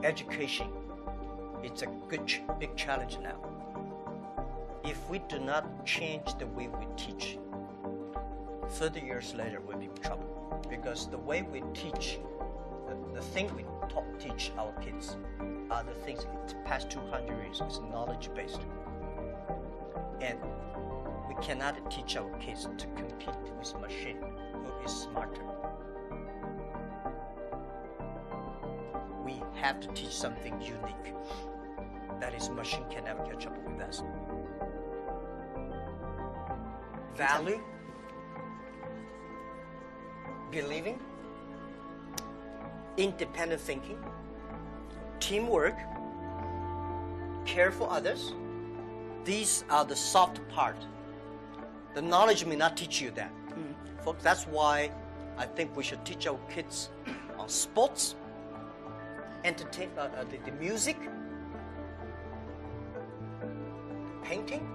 education is a big challenge now. If we do not change the way we teach, 30 years later we'll be in trouble. Because the way we teach, the thing we teach our kids are the things the past 200 years is knowledge-based. And we cannot teach our kids to compete with machine who is smarter. We have to teach something unique. That is, machine can never catch up with us. Value, believing, independent thinking, teamwork, care for others. These are the soft part. The knowledge may not teach you that. Folks, that's why I think we should teach our kids on sports, entertainment, the music, painting,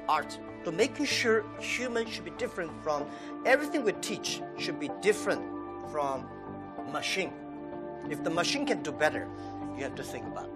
art. So making sure humans should be different from everything we teach should be different from machine. If the machine can do better, you have to think about it.